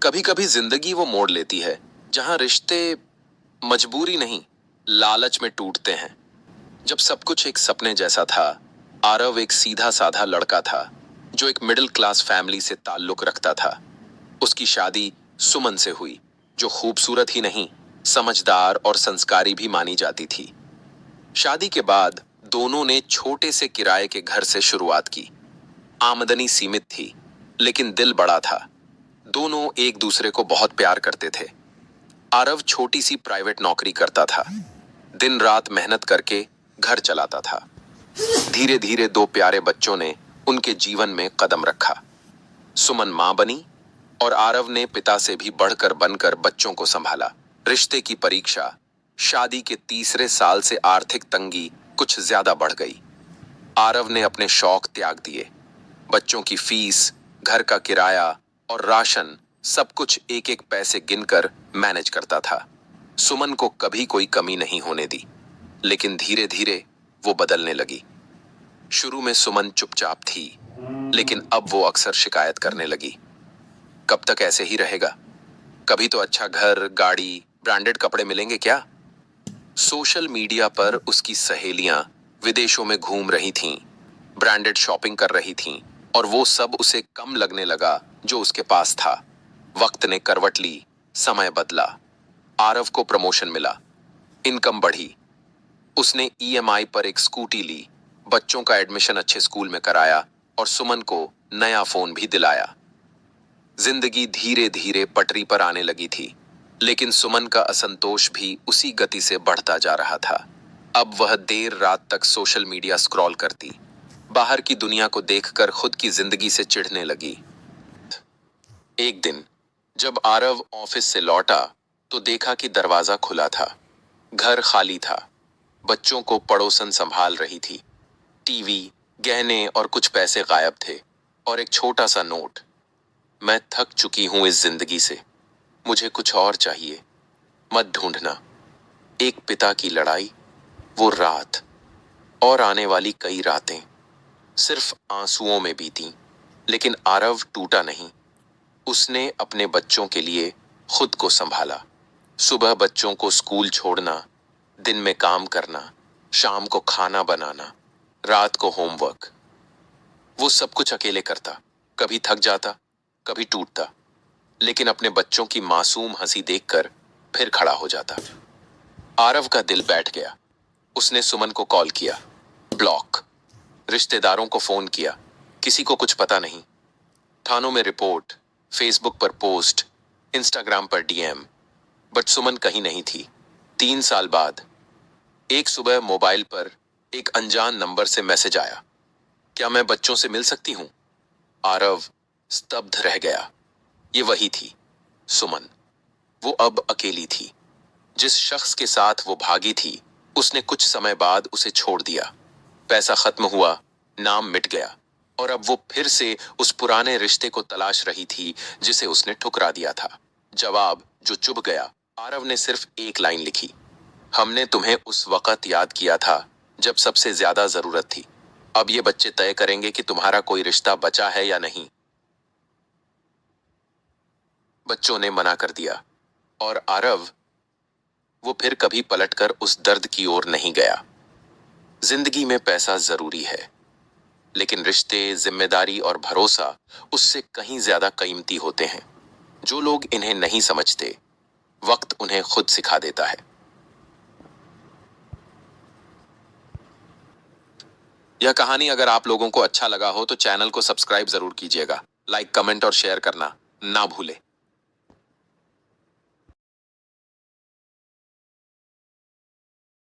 कभी कभी जिंदगी वो मोड़ लेती है जहां रिश्ते मजबूरी नहीं, लालच में टूटते हैं। जब सब कुछ एक सपने जैसा था, आरव एक सीधा साधा लड़का था जो एक मिडिल क्लास फैमिली से ताल्लुक रखता था। उसकी शादी सुमन से हुई, जो खूबसूरत ही नहीं, समझदार और संस्कारी भी मानी जाती थी। शादी के बाद दोनों ने छोटे से किराए के घर से शुरुआत की। आमदनी सीमित थी, लेकिन दिल बड़ा था। दोनों एक दूसरे को बहुत प्यार करते थे। आरव छोटी सी प्राइवेट नौकरी करता था, दिन रात मेहनत करके घर चलाता था। धीरे धीरे दो प्यारे बच्चों ने उनके जीवन में कदम रखा। सुमन मां बनी और आरव ने पिता से भी बढ़कर बनकर बच्चों को संभाला। रिश्ते की परीक्षा, शादी के तीसरे साल से आर्थिक तंगी कुछ ज्यादा बढ़ गई। आरव ने अपने शौक त्याग दिए। बच्चों की फीस, घर का किराया और राशन, सब कुछ एक एक पैसे गिनकर मैनेज करता था। सुमन को कभी कोई कमी नहीं होने दी, लेकिन धीरे धीरे वो बदलने लगी। शुरू में सुमन चुपचाप थी, लेकिन अब वो अक्सर शिकायत करने लगी। कब तक ऐसे ही रहेगा? कभी तो अच्छा घर, गाड़ी, ब्रांडेड कपड़े मिलेंगे क्या? सोशल मीडिया पर उसकी सहेलियां विदेशों में घूम रही थीं, ब्रांडेड शॉपिंग कर रही थीं, और वो सब उसे कम लगने लगा जो उसके पास था। वक्त ने करवट ली, समय बदला। आरव को प्रमोशन मिला, इनकम बढ़ी। उसने ईएमआई पर एक स्कूटी ली, बच्चों का एडमिशन अच्छे स्कूल में कराया और सुमन को नया फोन भी दिलाया। जिंदगी धीरे धीरे पटरी पर आने लगी थी, लेकिन सुमन का असंतोष भी उसी गति से बढ़ता जा रहा था। अब वह देर रात तक सोशल मीडिया स्क्रॉल करती, बाहर की दुनिया को देखकर खुद की जिंदगी से चिढ़ने लगी। एक दिन जब आरव ऑफिस से लौटा तो देखा कि दरवाजा खुला था। घर खाली था। बच्चों को पड़ोसन संभाल रही थी। टीवी, गहने और कुछ पैसे गायब थे, और एक छोटा सा नोट। मैं थक चुकी हूं इस जिंदगी से, मुझे कुछ और चाहिए, मत ढूंढना। एक पिता की लड़ाई, वो रात और आने वाली कई रातें सिर्फ आंसुओं में बीती। लेकिन आरव टूटा नहीं। उसने अपने बच्चों के लिए खुद को संभाला। सुबह बच्चों को स्कूल छोड़ना, दिन में काम करना, शाम को खाना बनाना, रात को होमवर्क। वो सब कुछ अकेले करता। कभी थक जाता, कभी टूटता, लेकिन अपने बच्चों की मासूम हंसी देखकर फिर खड़ा हो जाता। आरव का दिल बैठ गया। उसने सुमन को कॉल किया, ब्लॉक। रिश्तेदारों को फोन किया, किसी को कुछ पता नहीं। थानों में रिपोर्ट, फेसबुक पर पोस्ट, इंस्टाग्राम पर डीएम, बट सुमन कहीं नहीं थी। 3 साल बाद एक सुबह मोबाइल पर एक अनजान नंबर से मैसेज आया, क्या मैं बच्चों से मिल सकती हूं? आरव स्तब्ध रह गया। ये वही थी, सुमन। वो अब अकेली थी। जिस शख्स के साथ वो भागी थी, उसने कुछ समय बाद उसे छोड़ दिया। पैसा खत्म हुआ, नाम मिट गया, और अब वो फिर से उस पुराने रिश्ते को तलाश रही थी जिसे उसने ठुकरा दिया था। जवाब जो चुभ गया। आरव ने सिर्फ एक लाइन लिखी, हमने तुम्हें उस वक्त याद किया था जब सबसे ज्यादा जरूरत थी। अब ये बच्चे तय करेंगे कि तुम्हारा कोई रिश्ता बचा है या नहीं। बच्चों ने मना कर दिया, और आरव वो फिर कभी पलटकर उस दर्द की ओर नहीं गया। जिंदगी में पैसा जरूरी है, लेकिन रिश्ते, जिम्मेदारी और भरोसा उससे कहीं ज्यादा कीमती होते हैं। जो लोग इन्हें नहीं समझते, वक्त उन्हें खुद सिखा देता है। यह कहानी अगर आप लोगों को अच्छा लगा हो तो चैनल को सब्सक्राइब जरूर कीजिएगा। लाइक, कमेंट और शेयर करना ना भूलें।